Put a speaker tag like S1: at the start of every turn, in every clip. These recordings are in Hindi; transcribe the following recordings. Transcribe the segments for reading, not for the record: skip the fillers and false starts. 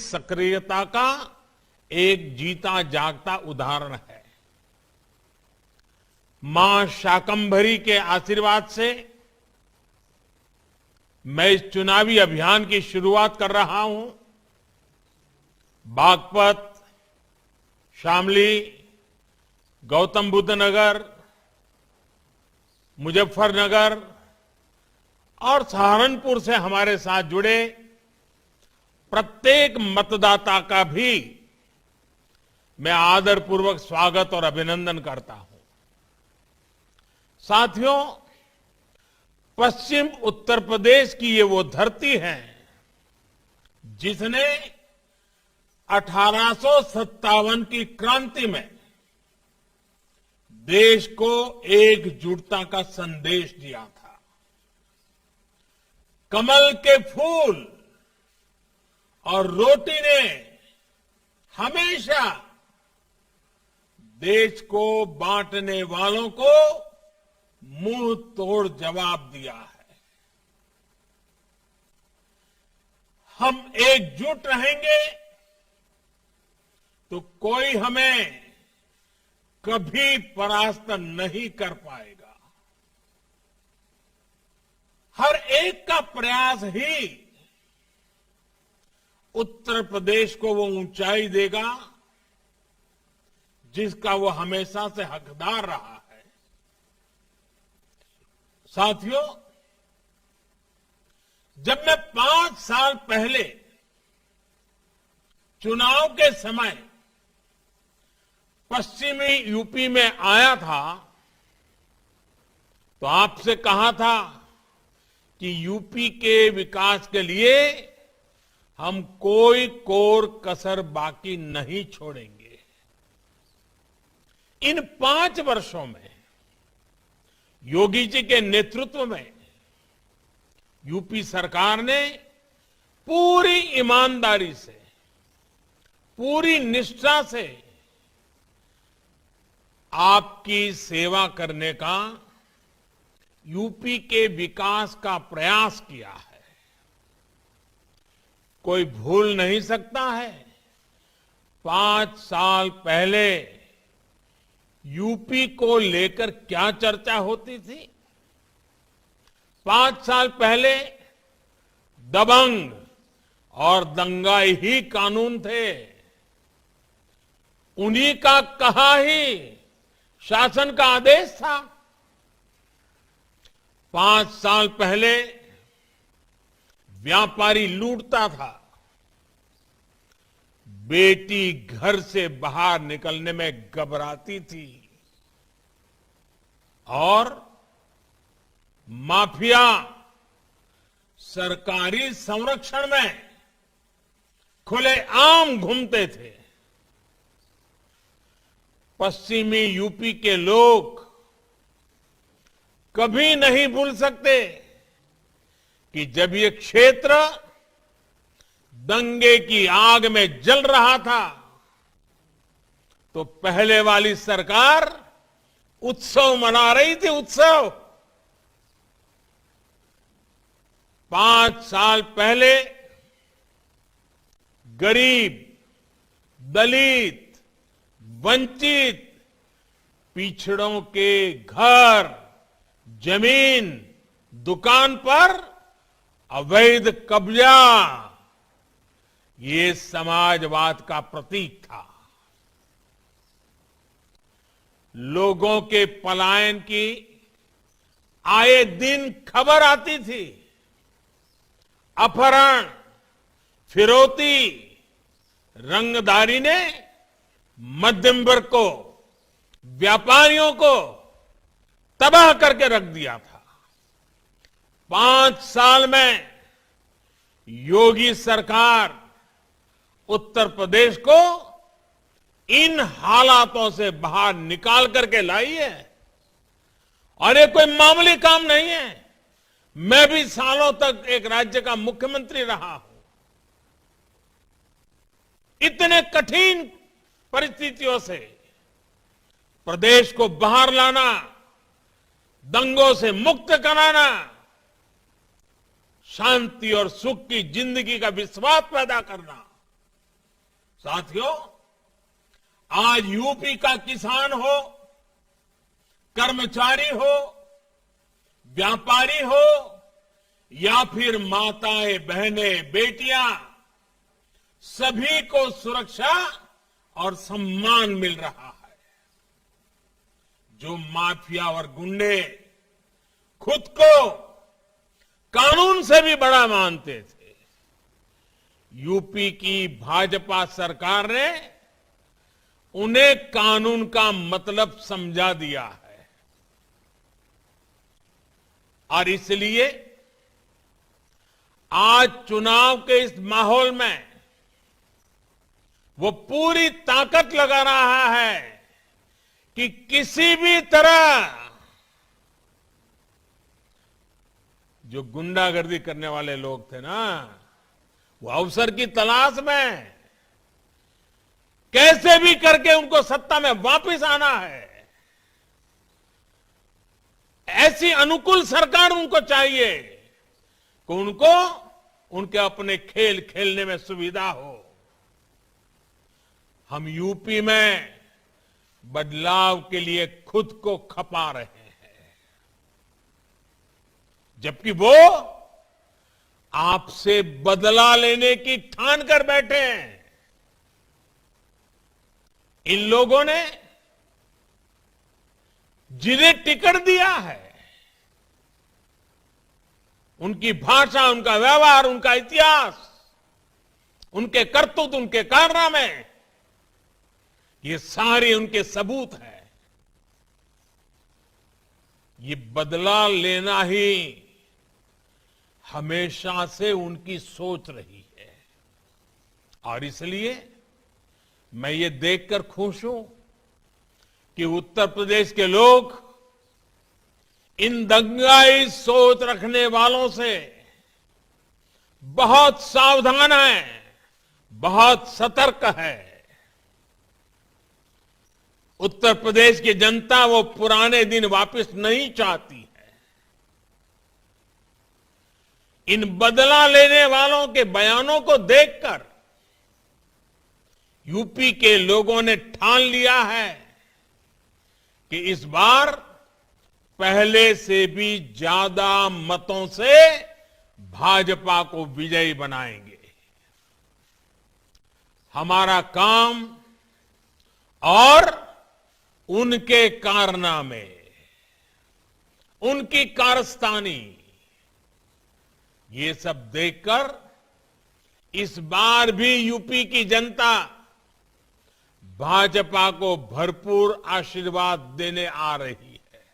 S1: सक्रियता का एक जीता जागता उदाहरण है। मां शाकंभरी के आशीर्वाद से मैं इस चुनावी अभियान की शुरुआत कर रहा हूं। बागपत, शामली, गौतम बुद्ध नगर, मुजफ्फरनगर और सहारनपुर से हमारे साथ जुड़े प्रत्येक मतदाता का भी मैं आदरपूर्वक स्वागत और अभिनंदन करता हूं। साथियों, पश्चिम उत्तर प्रदेश की ये वो धरती है जिसने 1857 की क्रांति में देश को एकजुटता का संदेश दिया था। कमल के फूल और रोटी ने हमेशा देश को बांटने वालों को मुंह तोड़ जवाब दिया है। हम एकजुट रहेंगे तो कोई हमें कभी परास्त नहीं कर पाएगा। हर एक का प्रयास ही उत्तर प्रदेश को वो ऊंचाई देगा जिसका वो हमेशा से हकदार रहा है। साथियों, जब मैं 5 साल पहले चुनाव के समय पश्चिमी यूपी में आया था तो आपसे कहा था कि यूपी के विकास के लिए हम कोई कोर कसर बाकी नहीं छोड़ेंगे। इन 5 वर्षों में योगी जी के नेतृत्व में यूपी सरकार ने पूरी ईमानदारी से, पूरी निष्ठा से आपकी सेवा करने का, यूपी के विकास का प्रयास किया है। कोई भूल नहीं सकता है 5 साल पहले यूपी को लेकर क्या चर्चा होती थी। 5 साल पहले दबंग और दंगाई ही कानून थे। उन्हीं का कहा ही शासन का आदेश था। 5 साल पहले व्यापारी लूटता था। बेटी घर से बाहर निकलने में घबराती थी और माफिया सरकारी संरक्षण में खुलेआम घूमते थे। पश्चिमी यूपी के लोग कभी नहीं भूल सकते कि जब ये क्षेत्र दंगे की आग में जल रहा था तो पहले वाली सरकार उत्सव मना रही थी। उत्सव 5 साल पहले गरीब, दलित, वंचित, पिछड़ों के घर, जमीन, दुकान पर अवैध कब्जा ये समाजवाद का प्रतीक था। लोगों के पलायन की आए दिन खबर आती थी। अपहरण, फिरौती, रंगदारी ने मध्यम वर्ग को, व्यापारियों को तबाह करके रख दिया था। 5 साल में योगी सरकार उत्तर प्रदेश को इन हालातों से बाहर निकाल करके लाई है और ये कोई मामूली काम नहीं है। मैं भी सालों तक एक राज्य का मुख्यमंत्री रहा हूं। इतने कठिन परिस्थितियों से प्रदेश को बाहर लाना, दंगों से मुक्त कराना, शांति और सुख की जिंदगी का विश्वास पैदा करना, साथियों, आज यूपी का किसान हो, कर्मचारी हो, व्यापारी हो या फिर माताएं, बहनें, बेटियां, सभी को सुरक्षा और सम्मान मिल रहा है। जो माफिया और गुंडे खुद को कानून से भी बड़ा मानते थे, यूपी की भाजपा सरकार ने उन्हें कानून का मतलब समझा दिया है। और इसलिए आज चुनाव के इस माहौल में वो पूरी ताकत लगा रहा है कि किसी भी तरह जो गुंडागर्दी करने वाले लोग थे ना, वो अवसर की तलाश में कैसे भी करके उनको सत्ता में वापस आना है। ऐसी अनुकूल सरकार उनको चाहिए कि उनको उनके अपने खेल खेलने में सुविधा हो। हम यूपी में बदलाव के लिए खुद को खपा रहे हैं, जबकि वो आपसे बदला लेने की ठान कर बैठे हैं। इन लोगों ने जिन्हें टिकट दिया है, उनकी भाषा, उनका व्यवहार, उनका इतिहास, उनके करतूत, उनके कारनामे, ये सारे उनके सबूत हैं। ये बदला लेना ही हमेशा से उनकी सोच रही है। और इसलिए मैं ये देखकर खुश हूं कि उत्तर प्रदेश के लोग इन दंगाई सोच रखने वालों से बहुत सावधान है, बहुत सतर्क है। उत्तर प्रदेश की जनता वो पुराने दिन वापस नहीं चाहती है। इन बदला लेने वालों के बयानों को देखकर यूपी के लोगों ने ठान लिया है कि इस बार पहले से भी ज्यादा मतों से भाजपा को विजयी बनाएंगे। हमारा काम और उनके कारनामे, उनकी कारस्तानी, ये सब देखकर इस बार भी यूपी की जनता भाजपा को भरपूर आशीर्वाद देने आ रही है।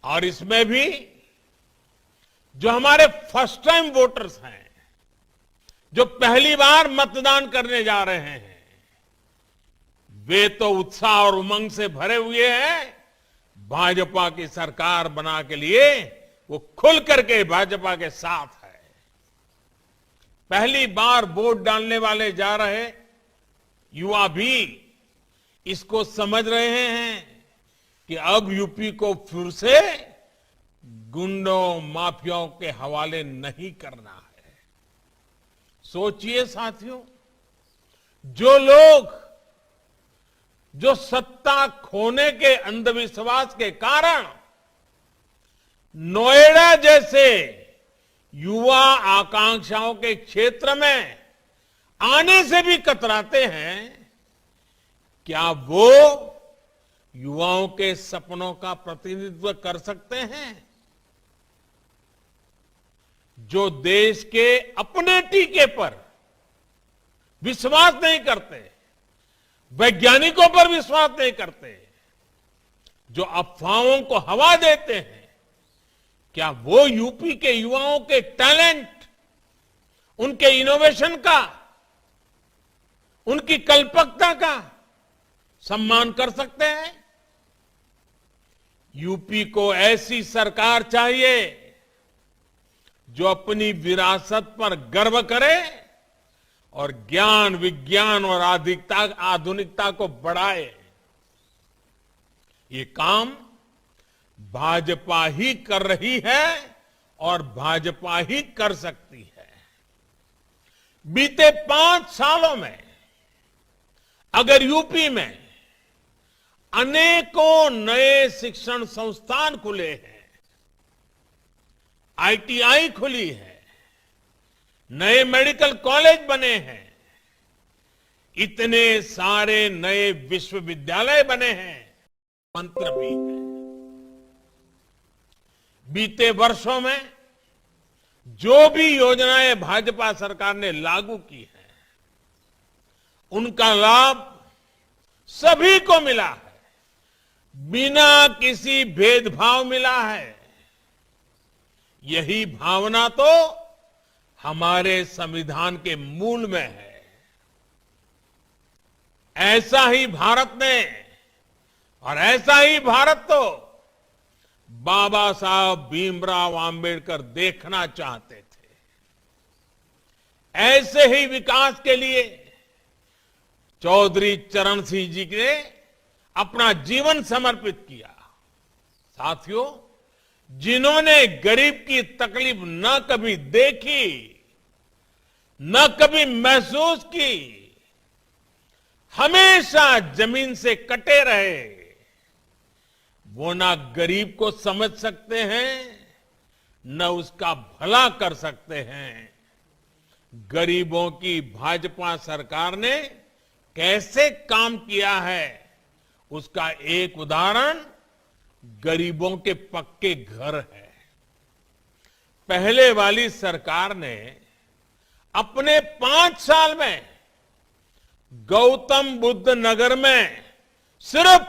S1: और इसमें भी जो हमारे फर्स्ट टाइम वोटर्स हैं, जो पहली बार मतदान करने जा रहे हैं, वे तो उत्साह और उमंग से भरे हुए हैं। भाजपा की सरकार बना के लिए वो खुल करके भाजपा के साथ है। पहली बार वोट डालने वाले जा रहे युवा भी इसको समझ रहे हैं कि अब यूपी को फिर से गुंडों, माफियाओं के हवाले नहीं करना है। सोचिए साथियों, जो लोग जो सत्ता खोने के अंधविश्वास के कारण नोएडा जैसे युवा आकांक्षाओं के क्षेत्र में आने से भी कतराते हैं, क्या वो युवाओं के सपनों का प्रतिनिधित्व कर सकते हैं? जो देश के अपने टीके पर विश्वास नहीं करते, वैज्ञानिकों पर विश्वास नहीं करते, जो अफवाहों को हवा देते हैं, क्या वो यूपी के युवाओं के टैलेंट, उनके इनोवेशन का, उनकी कल्पकता का सम्मान कर सकते हैं? यूपी को ऐसी सरकार चाहिए जो अपनी विरासत पर गर्व करे और ज्ञान, विज्ञान और आधुनिकता को बढ़ाए। ये काम भाजपा ही कर रही है और भाजपा ही कर सकती है। बीते 5 सालों में अगर यूपी में अनेकों नए शिक्षण संस्थान खुले हैं, आईटीआई खुली है, नए मेडिकल कॉलेज बने हैं, इतने सारे नए विश्वविद्यालय बने हैं, मंत्र भी है। बीते वर्षों में जो भी योजनाएं भाजपा सरकार ने लागू की हैं, उनका लाभ सभी को मिला है, बिना किसी भेदभाव मिला है। यही भावना तो हमारे संविधान के मूल में है। ऐसा ही भारत ने और ऐसा ही भारत तो बाबा साहब भीमराव आंबेडकर देखना चाहते थे। ऐसे ही विकास के लिए चौधरी चरण सिंह जी ने अपना जीवन समर्पित किया। साथियों, जिन्होंने गरीब की तकलीफ न कभी देखी, न कभी महसूस की, हमेशा जमीन से कटे रहे, वो ना गरीब को समझ सकते हैं, न उसका भला कर सकते हैं। गरीबों की भाजपा सरकार ने कैसे काम किया है, उसका एक उदाहरण गरीबों के पक्के घर है। पहले वाली सरकार ने अपने 5 साल में गौतम बुद्ध नगर में सिर्फ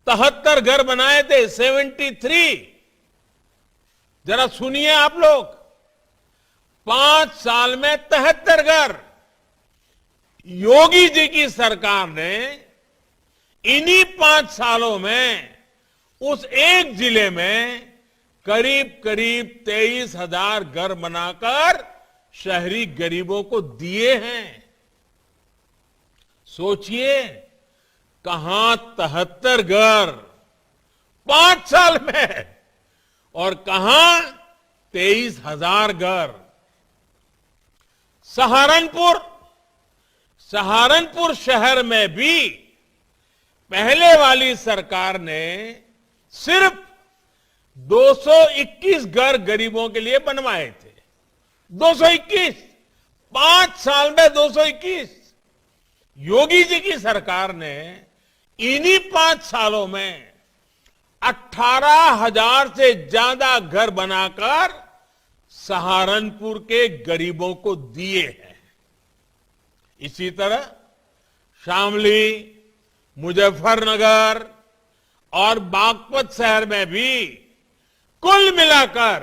S1: 73 घर बनाए थे, 73। जरा सुनिए आप लोग, 5 साल में 73 घर। योगी जी की सरकार ने इन्हीं 5 सालों में उस एक जिले में करीब करीब 23,000 घर बनाकर शहरी गरीबों को दिए हैं। सोचिए, कहां 73 घर 5 साल में और कहां 23,000 घर। सहारनपुर शहर में भी पहले वाली सरकार ने सिर्फ 221 घर गरीबों के लिए बनवाए थे। 221, 5 साल में 221। योगी जी की सरकार ने इन्हीं 5 सालों में 18,000 से ज्यादा घर बनाकर सहारनपुर के गरीबों को दिए हैं। इसी तरह शामली, मुजफ्फरनगर और बागपत शहर में भी कुल मिलाकर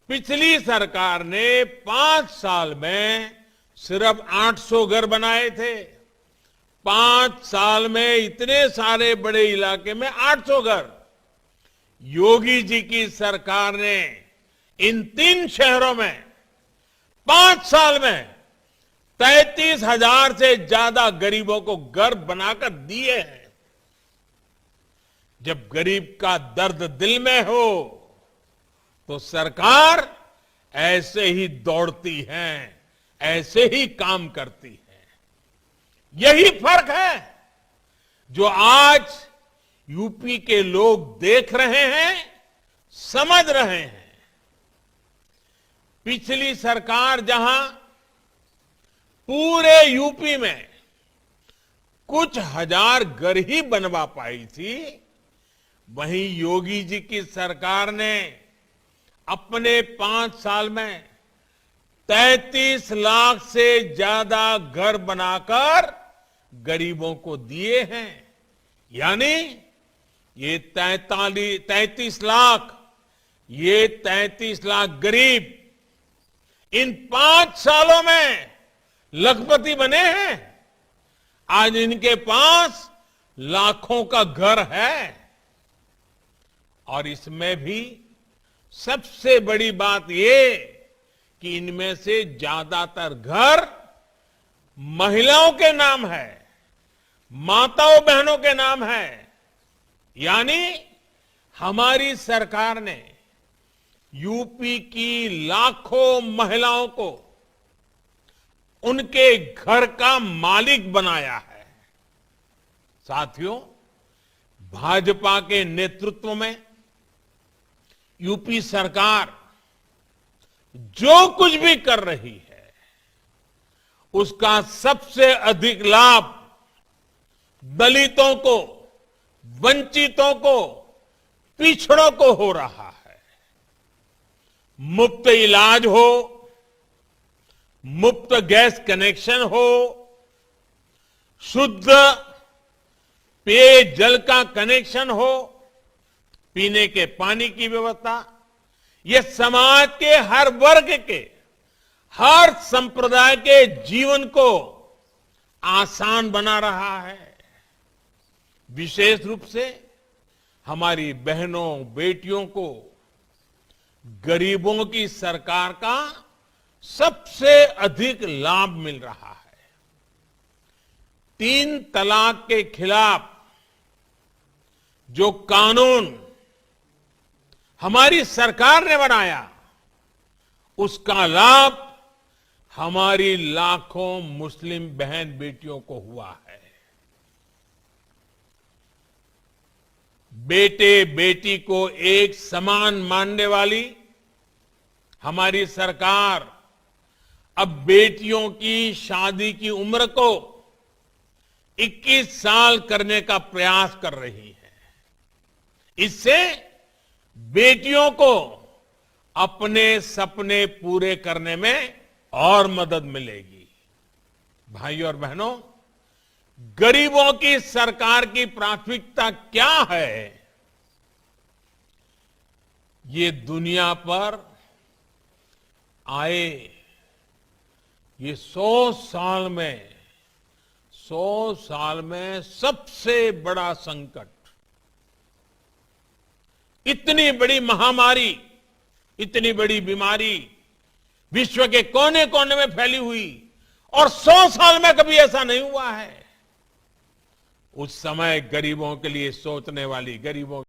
S1: पिछली सरकार ने 5 साल में सिर्फ 800 घर बनाए थे। 5 साल में इतने सारे बड़े इलाके में 800 घर। योगी जी की सरकार ने इन 3 शहरों में 5 साल में 33,000 से ज्यादा गरीबों को घर बनाकर दिए हैं। जब गरीब का दर्द दिल में हो तो सरकार ऐसे ही दौड़ती है, ऐसे ही काम करती है। यही फर्क है जो आज यूपी के लोग देख रहे हैं, समझ रहे हैं। पिछली सरकार जहां पूरे यूपी में कुछ हजार घर ही बनवा पाई थी, वहीं योगी जी की सरकार ने अपने 5 साल में 33 लाख से ज्यादा घर बनाकर गरीबों को दिए हैं। यानी ये 33 लाख गरीब इन 5 सालों में लखपति बने हैं। आज इनके पास लाखों का घर है। और इसमें भी सबसे बड़ी बात ये कि इनमें से ज्यादातर घर महिलाओं के नाम है, माताओं बहनों के नाम है। यानी हमारी सरकार ने यूपी की लाखों महिलाओं को उनके घर का मालिक बनाया है। साथियों, भाजपा के नेतृत्व में यूपी सरकार जो कुछ भी कर रही है, उसका सबसे अधिक लाभ दलितों को, वंचितों को, पिछड़ों को हो रहा है। मुफ्त इलाज हो, मुफ्त गैस कनेक्शन हो, शुद्ध पेयजल का कनेक्शन हो, पीने के पानी की व्यवस्था, ये समाज के हर वर्ग के, हर संप्रदाय के जीवन को आसान बना रहा है। विशेष रूप से हमारी बहनों, बेटियों को गरीबों की सरकार का सबसे अधिक लाभ मिल रहा है। 3 तलाक के खिलाफ जो कानून हमारी सरकार ने बनाया, उसका लाभ हमारी लाखों मुस्लिम बहन बेटियों को हुआ है। बेटे बेटी को एक समान मानने वाली हमारी सरकार अब बेटियों की शादी की उम्र को 21 साल करने का प्रयास कर रही है। इससे बेटियों को अपने सपने पूरे करने में और मदद मिलेगी। भाइयों और बहनों, गरीबों की सरकार की प्राथमिकता क्या है, ये दुनिया पर आए ये 100 साल में सबसे बड़ा संकट, इतनी बड़ी महामारी, इतनी बड़ी बीमारी विश्व के कोने कोने में फैली हुई, और 100 साल में कभी ऐसा नहीं हुआ है। उस समय गरीबों के लिए सोचने वाली, गरीबों